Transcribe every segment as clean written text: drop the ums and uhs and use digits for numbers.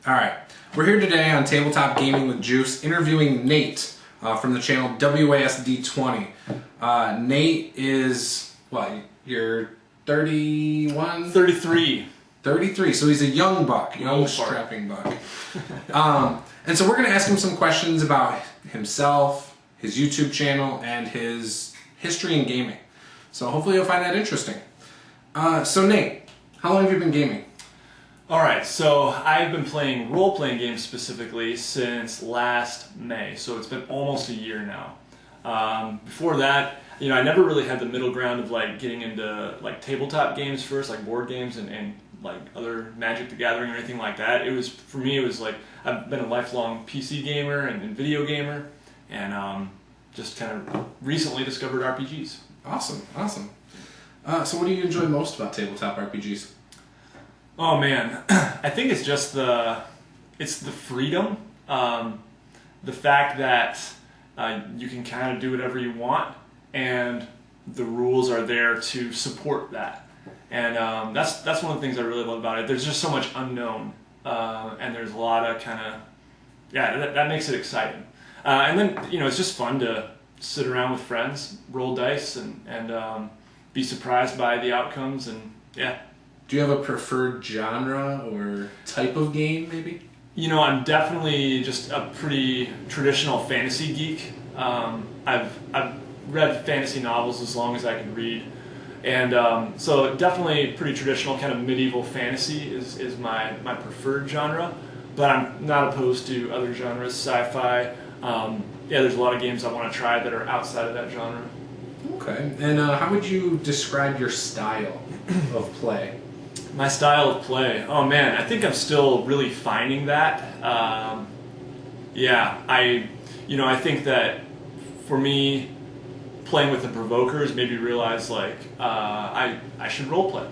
All right, we're here today on Tabletop Gaming with Juice, interviewing Nate from the channel WASD20. Nate is, what, you're 31? 33. 33, so he's a young buck, young strapping buck. And so we're going to ask him some questions about himself, his YouTube channel, and his history in gaming. So hopefully you'll find that interesting. So Nate, how long have you been gaming? Alright, so I've been playing role-playing games specifically since last May, so it's been almost a year now. Before that, you know, I never really had the middle ground of like getting into like tabletop games first, like board games and like other Magic the Gathering or anything like that. It was, for me, it was like, I've been a lifelong PC gamer and video gamer, and just kind of recently discovered RPGs. Awesome, awesome. So what do you enjoy most about tabletop RPGs? Oh man, I think it's just the freedom, the fact that you can kind of do whatever you want, and the rules are there to support that. And that's one of the things I really love about it. There's just so much unknown, and there's a lot of kind of, yeah, that makes it exciting. And then, you know, it's just fun to sit around with friends, roll dice, and be surprised by the outcomes, and yeah. Do you have a preferred genre or type of game, maybe? You know, I'm definitely just a pretty traditional fantasy geek. I've read fantasy novels as long as I can read, and so definitely pretty traditional, kind of medieval fantasy is my preferred genre. But I'm not opposed to other genres, sci-fi. Yeah, there's a lot of games I want to try that are outside of that genre. Okay, and how would you describe your style of play? My style of play? Oh man, I think I'm still really finding that. Yeah, I think that for me, playing with the Provokers made me realize like I should role play.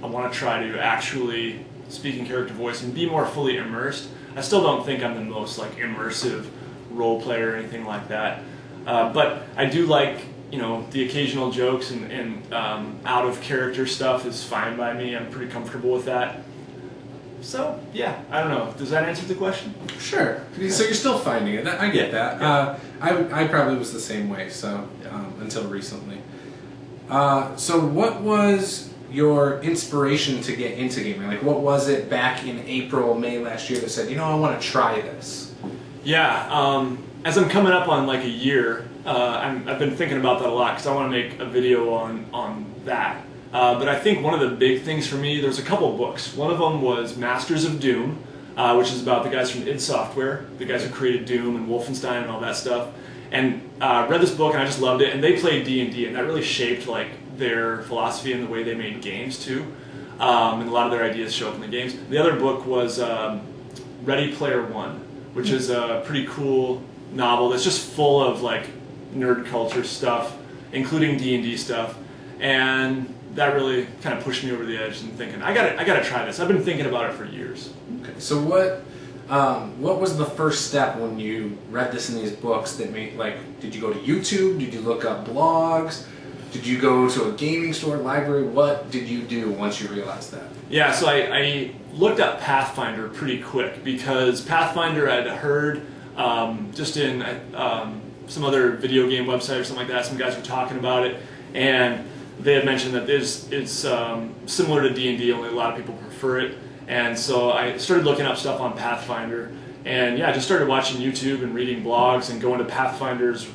I want to try to actually speak in character voice and be more fully immersed. I still don't think I'm the most like immersive role player or anything like that, but I do like, you know, the occasional jokes and out of character stuff is fine by me. I'm pretty comfortable with that. So yeah, I don't know. Does that answer the question? Sure. So you're still finding it. I get that. Yeah. I probably was the same way. So until recently. So what was your inspiration to get into gaming? Like, what was it back in April, May last year that said, you know, I want to try this? Yeah. As I'm coming up on like a year. I've been thinking about that a lot because I want to make a video on that. But I think one of the big things for me, there's a couple books. One of them was Masters of Doom, which is about the guys from id Software, the guys who created Doom and Wolfenstein and all that stuff. And read this book and I just loved it. And they played D&D, and that really shaped like their philosophy and the way they made games too. And a lot of their ideas show up in the games. The other book was Ready Player One, which is a pretty cool novel that's just full of like nerd culture stuff, including D&D stuff, and that really kind of pushed me over the edge and thinking, I gotta try this. I've been thinking about it for years. Okay. So what was the first step when you read this in these books that made, like, did you go to YouTube? Did you look up blogs? Did you go to a gaming store, library? What did you do once you realized that? Yeah, so I looked up Pathfinder pretty quick because Pathfinder I'd heard just in some other video game website or something like that. Some guys were talking about it, and they had mentioned that it's similar to D&D, only a lot of people prefer it. And so I started looking up stuff on Pathfinder, and yeah, I just started watching YouTube and reading blogs and going to Pathfinder's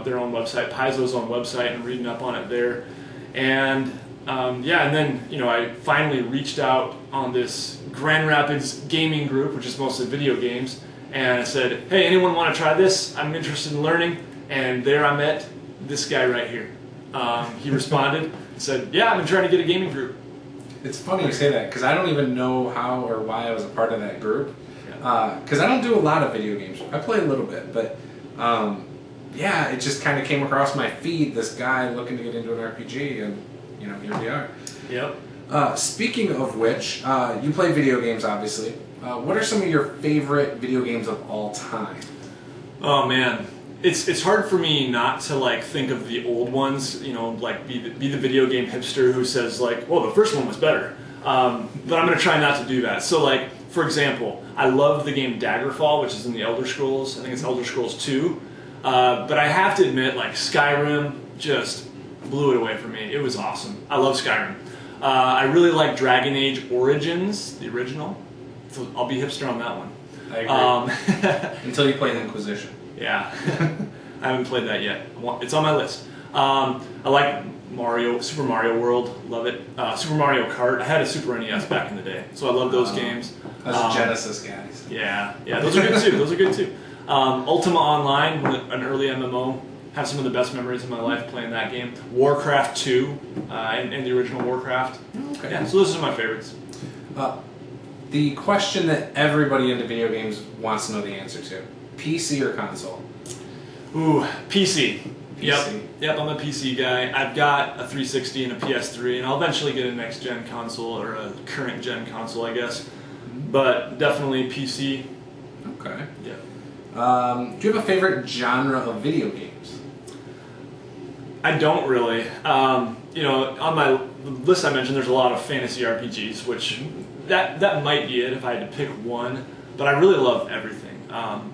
their own website, Paizo's own website, and reading up on it there. And yeah, and then, you know, I finally reached out on this Grand Rapids gaming group, which is mostly video games. And I said, hey, anyone want to try this? I'm interested in learning. And there I met this guy right here. He responded and said, yeah, I've been trying to get a gaming group. It's funny you say that, because I don't even know how or why I was a part of that group. Because I don't do a lot of video games. I play a little bit, but yeah, it just kind of came across my feed, this guy looking to get into an RPG, and you know, here we are. Yep. Speaking of which, you play video games, obviously. What are some of your favorite video games of all time? Oh man, it's hard for me not to like think of the old ones. You know, like be the video game hipster who says like, "Well, the first one was better." But I'm gonna try not to do that. So like for example, I love the game Daggerfall, which is in the Elder Scrolls. I think it's Elder Scrolls 2. But I have to admit, like, Skyrim just blew it away for me. It was awesome. I love Skyrim. I really like Dragon Age Origins, the original. So I'll be hipster on that one. I agree. Until you play the Inquisition. Yeah. I haven't played that yet. It's on my list. I like Super Mario World. Love it. Super Mario Kart. I had a Super NES back in the day, so I love those games. Those Genesis guys. Yeah, those are good too. Those are good too. Ultima Online, an early MMO. Have some of the best memories of my life playing that game. Warcraft 2, and the original Warcraft. Okay. Yeah, so those are my favorites. The question that everybody into video games wants to know the answer to: PC or console? Ooh, PC. PC. Yep, I'm a PC guy. I've got a 360 and a PS3, and I'll eventually get a next-gen console, or a current-gen console, I guess. But definitely PC. Okay. Yeah. Do you have a favorite genre of video games? I don't really. You know, on my list I mentioned there's a lot of fantasy RPGs, which that might be it if I had to pick one. But I really love everything.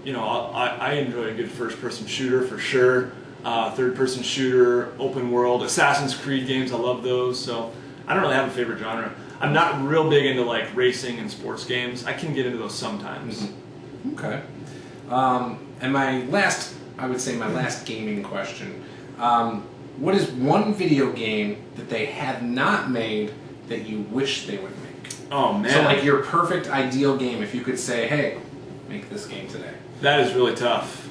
You know, I enjoy a good first-person shooter for sure. Third-person shooter, open world, Assassin's Creed games. I love those. So I don't really have a favorite genre. I'm not real big into like racing and sports games. I can get into those sometimes. Mm-hmm. Okay. And I would say my last gaming question. What is one video game that they have not made that you wish they would make? Oh man. So like your perfect ideal game, if you could say, hey, make this game today. That is really tough.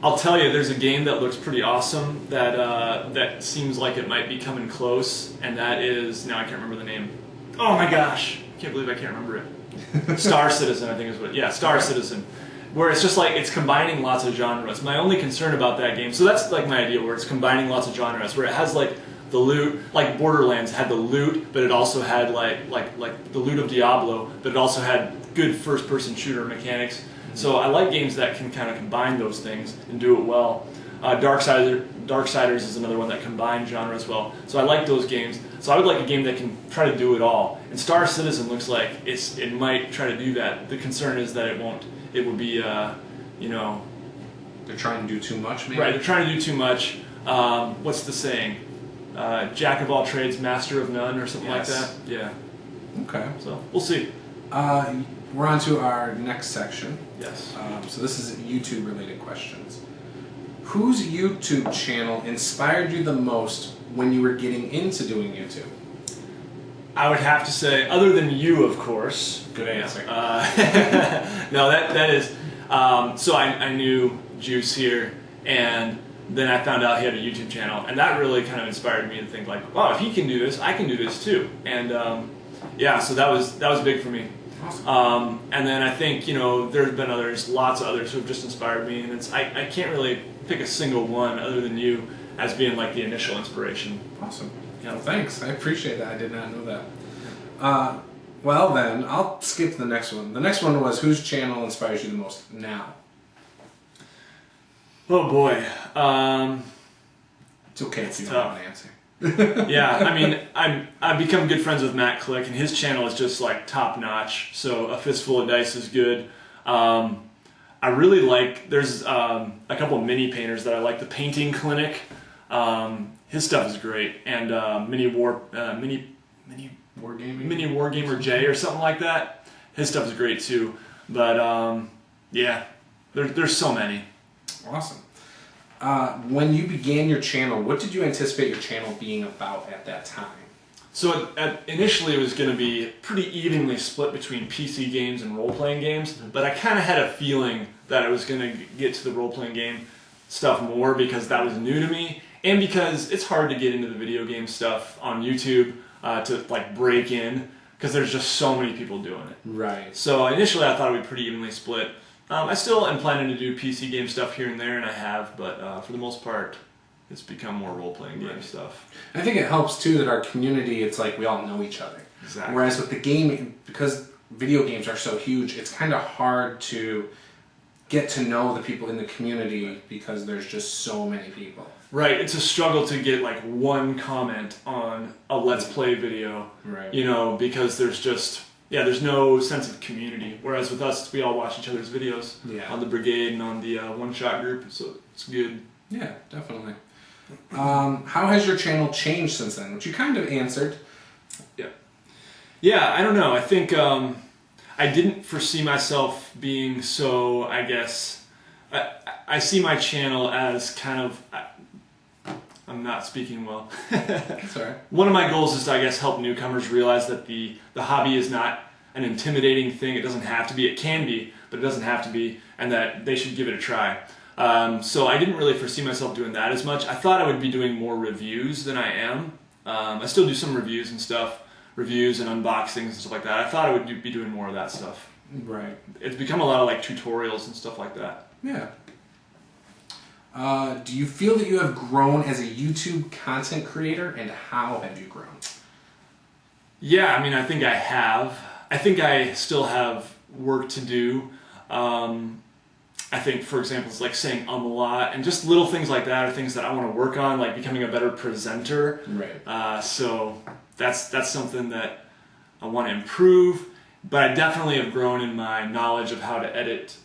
I'll tell you, there's a game that looks pretty awesome that seems like it might be coming close, and that is, now I can't remember the name. Oh my gosh, I can't believe I can't remember it. Star Citizen, I think is what, yeah, Star Citizen. Where it's just like, it's combining lots of genres. My only concern about that game, so that's like my idea, where it's combining lots of genres, where it has like the loot, like Borderlands had the loot, but it also had like the loot of Diablo, but it also had good first-person shooter mechanics. So I like games that can kind of combine those things and do it well. Darksiders is another one that combines genres well. So I like those games. So I would like a game that can try to do it all. And Star Citizen looks like it might try to do that. The concern is that it won't. It would be, you know... They're trying to do too much, maybe? Right, they're trying to do too much. What's the saying? Jack of all trades, master of none, or something like that? Yeah. Okay. So, we'll see. We're on to our next section. Yes. So this is YouTube-related questions. Whose YouTube channel inspired you the most when you were getting into doing YouTube? I would have to say, other than you, of course. Good answer. No, that is... so I knew Juce here, and then I found out he had a YouTube channel, and that really kind of inspired me to think like, wow, if he can do this, I can do this too. And yeah, so that was big for me. Awesome. And then I think, you know, there's been lots of others who have just inspired me, and I can't really pick a single one other than you as being like the initial inspiration. Awesome. Yeah. Well, thanks. I appreciate that. I did not know that. Well then, I'll skip to the next one. The next one was, whose channel inspires you the most now? Oh boy. It's okay if you don't tough. want to answer. Yeah, I mean, I've become good friends with Matt Click, and his channel is just like top notch. So A Fistful of Dice is good. I really like. There's a couple of mini painters that I like. The Painting Clinic. His stuff is great, and Mini Wargamer J or something like that. His stuff is great too. But yeah, there's so many. Awesome. When you began your channel, what did you anticipate your channel being about at that time? So initially it was going to be pretty evenly split between PC games and role-playing games, but I kind of had a feeling that I was going to get to the role-playing game stuff more because that was new to me, and because it's hard to get into the video game stuff on YouTube to like break in, because there's just so many people doing it. Right. So initially I thought it would be pretty evenly split. I still am planning to do PC game stuff here and there, and I have, but for the most part, it's become more role-playing game stuff. I think it helps too that our community, it's like we all know each other. Exactly. Whereas with the game, because video games are so huge, it's kind of hard to get to know the people in the community because there's just so many people. Right, it's a struggle to get like one comment on a Let's Play video, right. You know, because there's just there's no sense of community. Whereas with us, we all watch each other's videos on the brigade and on the one-shot group, so it's good. Yeah, definitely. How has your channel changed since then? Which you kind of answered. Yeah, I don't know. I think I didn't foresee myself being so, I guess, I see my channel as kind of, I'm not speaking well. Sorry. One of my goals is to, I guess, help newcomers realize that the hobby is not an intimidating thing. It doesn't have to be. It can be, but it doesn't have to be, and that they should give it a try. So I didn't really foresee myself doing that as much. I thought I would be doing more reviews than I am. I still do some reviews and stuff. Reviews and unboxings and stuff like that. I thought I would be doing more of that stuff. Right. It's become a lot of like tutorials and stuff like that. Yeah. Do you feel that you have grown as a YouTube content creator, and how have you grown? Yeah, I mean, I think I have. I think I still have work to do. I think, for example, it's like saying a lot, and just little things like that are things that I want to work on, like becoming a better presenter. Right. So that's something that I want to improve, but I definitely have grown in my knowledge of how to edit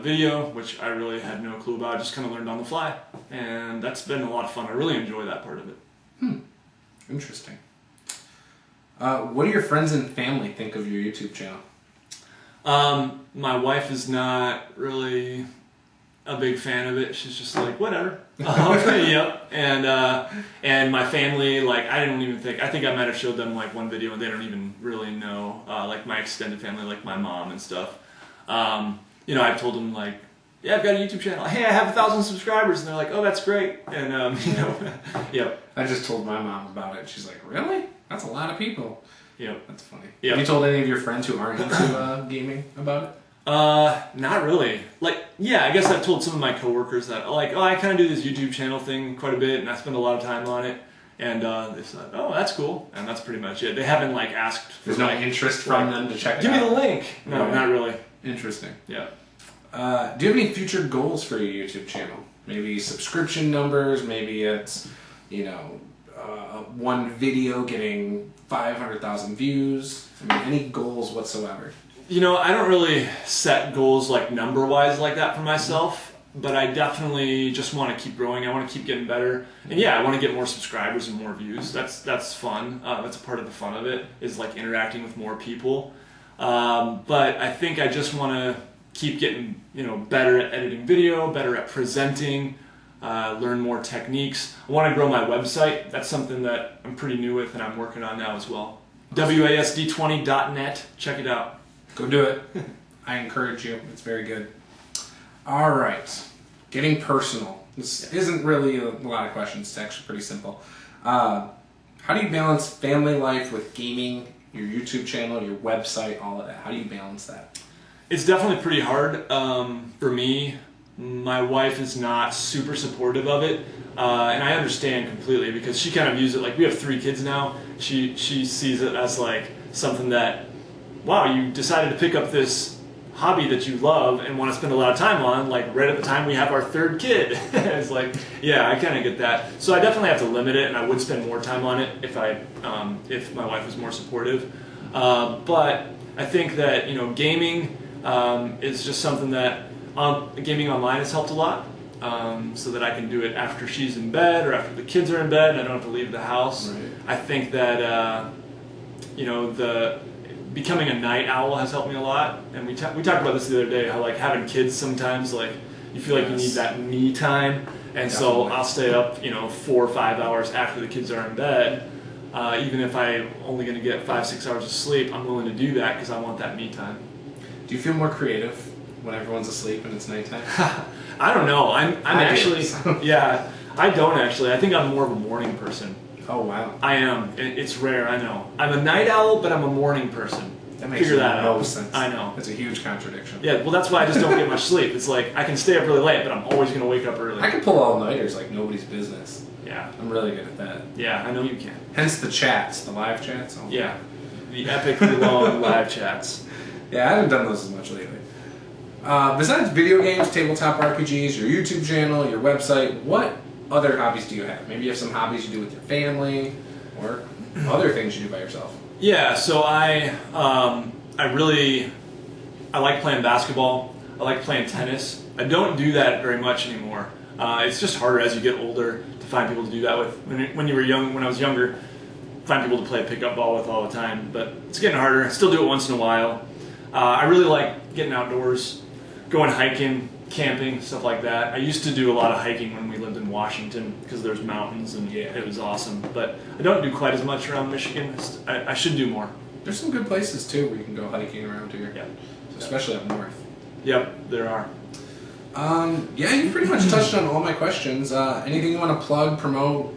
video, which I really had no clue about. I just kind of learned on the fly, and that's been a lot of fun. I really enjoy that part of it. Interesting. What do your friends and family think of your YouTube channel? My wife is not really a big fan of it. She's just like, whatever. Yep. And my family, like, I think I might have showed them like one video and they don't even really know, like my extended family, like my mom and stuff. You know, I've told them like, yeah, I've got a YouTube channel. Hey, I have 1,000 subscribers. And they're like, oh, that's great. And, you know, yep. I just told my mom about it. She's like, really? That's a lot of people. Yep. That's funny. Yep. Have you told any of your friends who aren't into gaming about it? Not really. Like, yeah, I guess I've told some of my coworkers that, like, oh, I kind of do this YouTube channel thing quite a bit, and I spend a lot of time on it. And they said, oh, that's cool. And that's pretty much it. They haven't, like, asked for... There's no interest from them to check it out? Give me the link. No, right. Not really. Interesting. Yeah. Do you have any future goals for your YouTube channel? Maybe subscription numbers, maybe it's, you know, one video getting 500,000 views. I mean, any goals whatsoever? You know, I don't really set goals like number-wise like that for myself, but I definitely just want to keep growing. I want to keep getting better. And yeah, I want to get more subscribers and more views. That's fun. That's a part of the fun of it, is like interacting with more people. But I think I just want to keep getting, you know, better at editing video, better at presenting, learn more techniques. I want to grow my website. That's something that I'm pretty new with and I'm working on now as well. WASD20.net. Check it out. Go do it. I encourage you. It's very good. All right. Getting personal. This isn't really a lot of questions. It's actually pretty simple. How do you balance family life with gaming, your YouTube channel, your website, all of that? How do you balance that? It's definitely pretty hard for me. My wife is not super supportive of it, and I understand completely because she kind of views it like, we have 3 kids now. She sees it as like something that, wow, you decided to pick up this hobby that you love and want to spend a lot of time on, like right at the time we have our 3rd kid. It's like, yeah, I kind of get that. So I definitely have to limit it, and I would spend more time on it if my wife was more supportive. But I think that, you know, gaming is just something that gaming online has helped a lot, so that I can do it after she's in bed or after the kids are in bed and I don't have to leave the house. Right. I think that you know, becoming a night owl has helped me a lot, and we talked about this the other day, how like having kids sometimes, like you feel like you need that me time, and so I'll stay up, you know, 4 or 5 hours after the kids are in bed, even if I'm only going to get 5-6 hours of sleep. I'm willing to do that because I want that me time. Do you feel more creative when everyone's asleep and it's nighttime? I don't know. I'm actually yeah. I don't actually. I think I'm more of a morning person. Oh wow. I am. It's rare, I know. I'm a night owl, but I'm a morning person. That makes no sense. I know. That's a huge contradiction. Yeah, well that's why I just don't get much sleep. It's like, I can stay up really late, but I'm always going to wake up early. I can pull all-nighters like nobody's business. Yeah. I'm really good at that. Yeah, I know you can. Hence the chats, the live chats. Oh. Yeah. The epically long live chats. Yeah, I haven't done those as much lately. Besides video games, tabletop RPGs, your YouTube channel, your website, what other hobbies do you have? Maybe you have some hobbies you do with your family, or other things you do by yourself. Yeah, so I I like playing basketball. I like playing tennis. I don't do that very much anymore. It's just harder as you get older to find people to do that with. When I was younger, find people to play pickup ball with all the time. But it's getting harder. I still do it once in a while. I really like getting outdoors, going hiking, camping, stuff like that. I used to do a lot of hiking when we lived in Washington because there's mountains and it was awesome. But I don't do quite as much around Michigan. I should do more. There's some good places too where you can go hiking around here. Yeah. Especially up north. Yep, there are. Yeah, you pretty much touched on all my questions. Anything you want to plug, promote,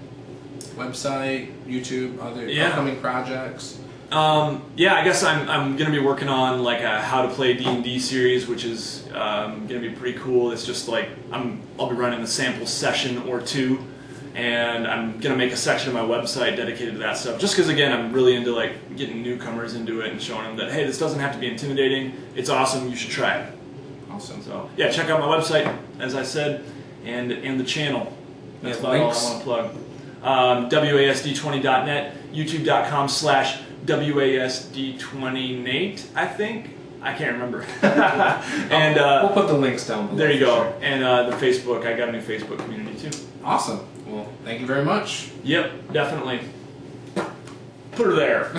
website, YouTube, other upcoming projects? Yeah, I guess I'm going to be working on like a how to play D&D series, which is going to be pretty cool. It's just like I'll be running a sample session or two, and I'm going to make a section of my website dedicated to that stuff. Just because, again, I'm really into like getting newcomers into it and showing them that, hey, this doesn't have to be intimidating. It's awesome. You should try it. Awesome. So yeah, check out my website, as I said, and the channel. That's about all I want to plug. WASD20.net, YouTube.com/WASD20Nate, I think. I can't remember. And we'll put the links down below. There you go. Sure. And the Facebook. I got a new Facebook community too. Awesome. Well, thank you very much. Yep, definitely. Put her there.